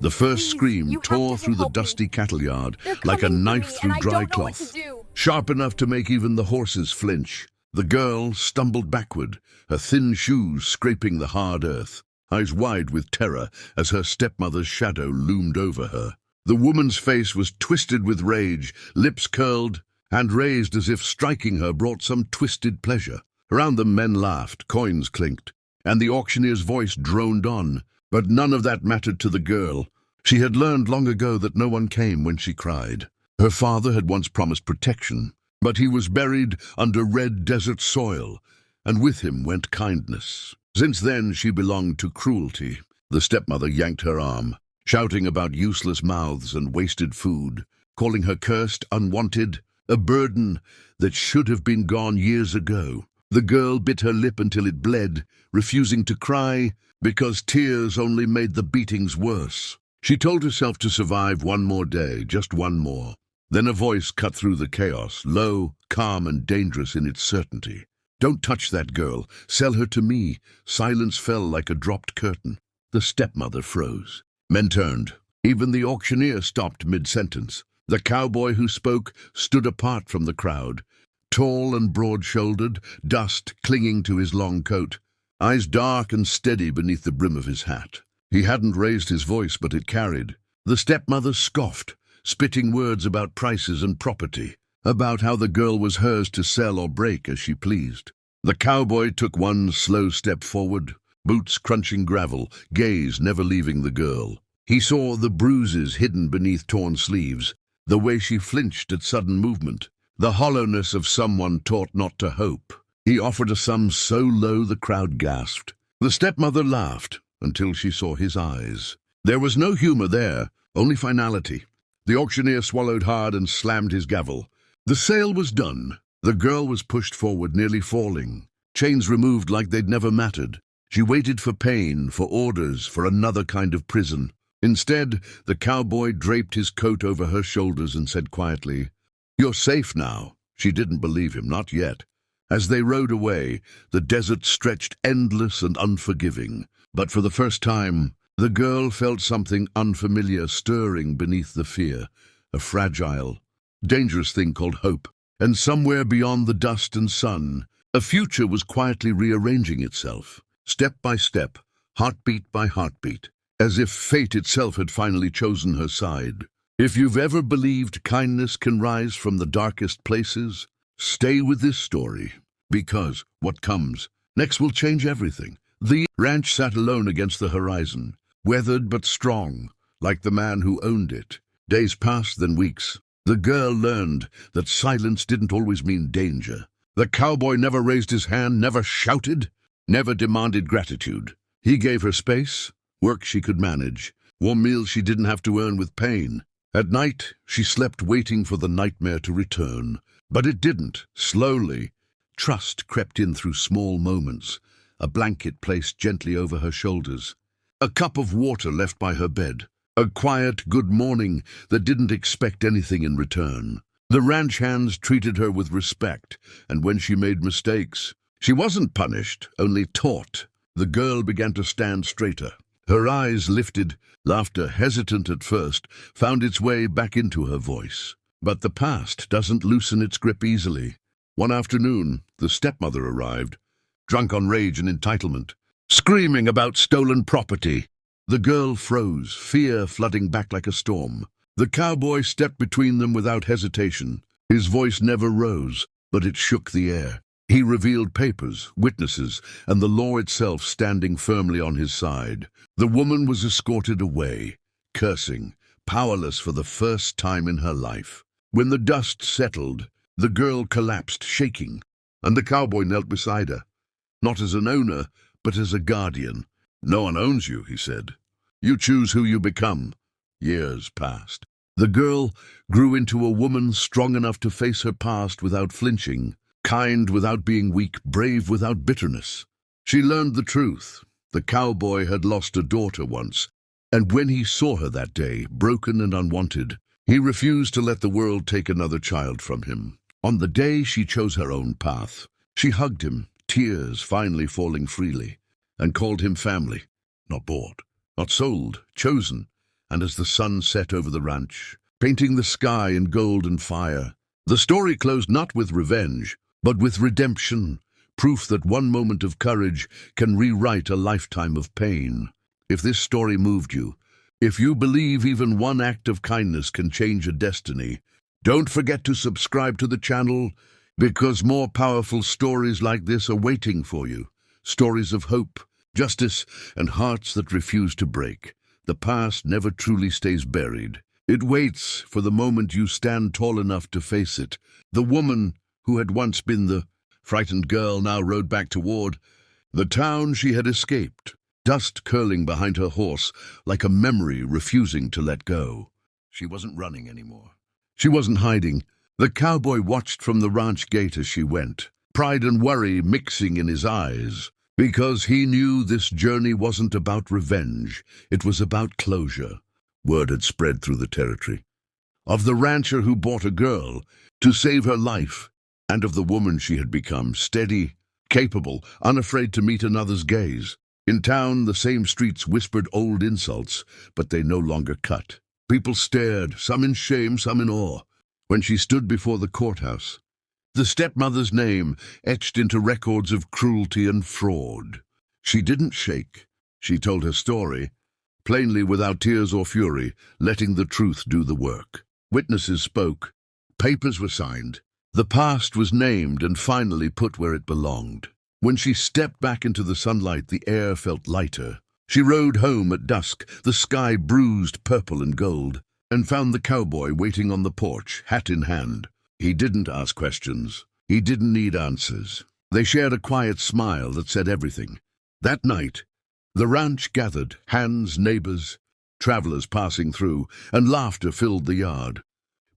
The first Please, scream you have tore to through the help me. dusty cattle yard They're like a coming for knife me, through and I dry don't know what to cloth, do. sharp enough to make even the horses flinch. The girl stumbled backward, her thin shoes scraping the hard earth, eyes wide with terror as her stepmother's shadow loomed over her. The woman's face was twisted with rage, lips curled, and raised as if striking her brought some twisted pleasure. Around them men laughed, coins clinked, and the auctioneer's voice droned on. But none of that mattered to the girl. She had learned long ago that no one came when she cried. Her father had once promised protection, but he was buried under red desert soil, and with him went kindness. Since then she belonged to cruelty. The stepmother yanked her arm, shouting about useless mouths and wasted food, calling her cursed, unwanted, a burden that should have been gone years ago. The girl bit her lip until it bled, refusing to cry because tears only made the beatings worse. She told herself to survive one more day, just one more. Then a voice cut through the chaos, low, calm, and dangerous in its certainty. "Don't touch that girl. Sell her to me." Silence fell like a dropped curtain. The stepmother froze. Men turned. Even the auctioneer stopped mid-sentence. The cowboy who spoke stood apart from the crowd, tall and broad-shouldered, dust clinging to his long coat, eyes dark and steady beneath the brim of his hat. He hadn't raised his voice, but it carried. The stepmother scoffed, spitting words about prices and property, about how the girl was hers to sell or break as she pleased. The cowboy took one slow step forward, boots crunching gravel, gaze never leaving the girl. He saw the bruises hidden beneath torn sleeves, the way she flinched at sudden movement, the hollowness of someone taught not to hope. He offered a sum so low the crowd gasped. The stepmother laughed until she saw his eyes. There was no humor there, only finality. The auctioneer swallowed hard and slammed his gavel. The sale was done. The girl was pushed forward, nearly falling. Chains removed like they'd never mattered. She waited for pain, for orders, for another kind of prison. Instead, the cowboy draped his coat over her shoulders and said quietly, "You're safe now." She didn't believe him, not yet. As they rode away, the desert stretched endless and unforgiving. But for the first time, the girl felt something unfamiliar stirring beneath the fear, a fragile, dangerous thing called hope. And somewhere beyond the dust and sun, a future was quietly rearranging itself, step by step, heartbeat by heartbeat, as if fate itself had finally chosen her side. If you've ever believed kindness can rise from the darkest places, stay with this story, because what comes next will change everything. The ranch sat alone against the horizon, weathered but strong, like the man who owned it. Days passed, then weeks. The girl learned that silence didn't always mean danger. The cowboy never raised his hand, never shouted, never demanded gratitude. He gave her space, work she could manage, warm meals she didn't have to earn with pain. At night, she slept waiting for the nightmare to return. But it didn't. Slowly, trust crept in through small moments, a blanket placed gently over her shoulders, a cup of water left by her bed, a quiet good morning that didn't expect anything in return. The ranch hands treated her with respect, and when she made mistakes, she wasn't punished, only taught. The girl began to stand straighter. Her eyes lifted, laughter, hesitant at first, found its way back into her voice. But the past doesn't loosen its grip easily. One afternoon, the stepmother arrived, drunk on rage and entitlement, screaming about stolen property. The girl froze, fear flooding back like a storm. The cowboy stepped between them without hesitation. His voice never rose, but it shook the air. He revealed papers, witnesses, and the law itself standing firmly on his side. The woman was escorted away, cursing, powerless for the first time in her life. When the dust settled, the girl collapsed, shaking, and the cowboy knelt beside her, not as an owner, but as a guardian. "No one owns you," he said. "You choose who you become." Years passed. The girl grew into a woman strong enough to face her past without flinching, kind without being weak, brave without bitterness. She learned the truth. The cowboy had lost a daughter once, and when he saw her that day, broken and unwanted, he refused to let the world take another child from him. On the day she chose her own path, she hugged him, tears finally falling freely, and called him family. Not bought, not sold, chosen. and as the sun set over the ranch, painting the sky in gold and fire, the story closed not with revenge, but with redemption, proof that one moment of courage can rewrite a lifetime of pain. If this story moved you, if you believe even one act of kindness can change a destiny, don't forget to subscribe to the channel, because more powerful stories like this are waiting for you. Stories of hope, justice, and hearts that refuse to break. The past never truly stays buried. It waits for the moment you stand tall enough to face it. The woman who had once been the frightened girl now rode back toward the town she had escaped, dust curling behind her horse like a memory refusing to let go. She wasn't running anymore. She wasn't hiding. The cowboy watched from the ranch gate as she went, pride and worry mixing in his eyes, because he knew this journey wasn't about revenge, it was about closure. Word had spread through the territory of the rancher who bought a girl to save her life, and of the woman she had become, steady, capable, unafraid to meet another's gaze. In town, the same streets whispered old insults, but they no longer cut. People stared, some in shame, some in awe. When she stood before the courthouse, the stepmother's name etched into records of cruelty and fraud. She didn't shake. She told her story, plainly without tears or fury, letting the truth do the work. Witnesses spoke. Papers were signed. The past was named and finally put where it belonged. When she stepped back into the sunlight, the air felt lighter. She rode home at dusk, the sky bruised purple and gold, and found the cowboy waiting on the porch, hat in hand. He didn't ask questions. He didn't need answers. They shared a quiet smile that said everything. That night, the ranch gathered, hands, neighbors, travelers passing through, and laughter filled the yard.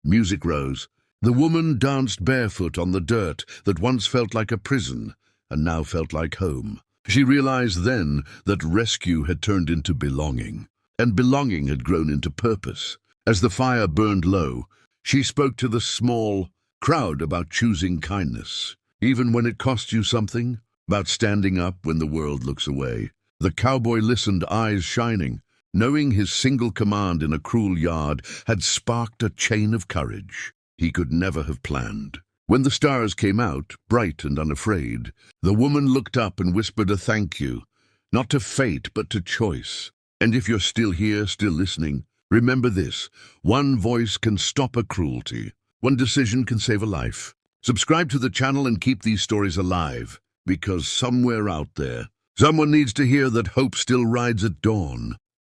Music rose. The woman danced barefoot on the dirt that once felt like a prison and now felt like home. She realized then that rescue had turned into belonging, and belonging had grown into purpose. As the fire burned low, she spoke to the small crowd about choosing kindness, even when it costs you something, about standing up when the world looks away. The cowboy listened, eyes shining, knowing his single command in a cruel yard had sparked a chain of courage he could never have planned. When the stars came out, bright and unafraid, the woman looked up and whispered a thank you, not to fate but to choice. And if you're still here, still listening, remember this: one voice can stop a cruelty. One decision can save a life. Subscribe to the channel and keep these stories alive, because somewhere out there, someone needs to hear that hope still rides at dawn.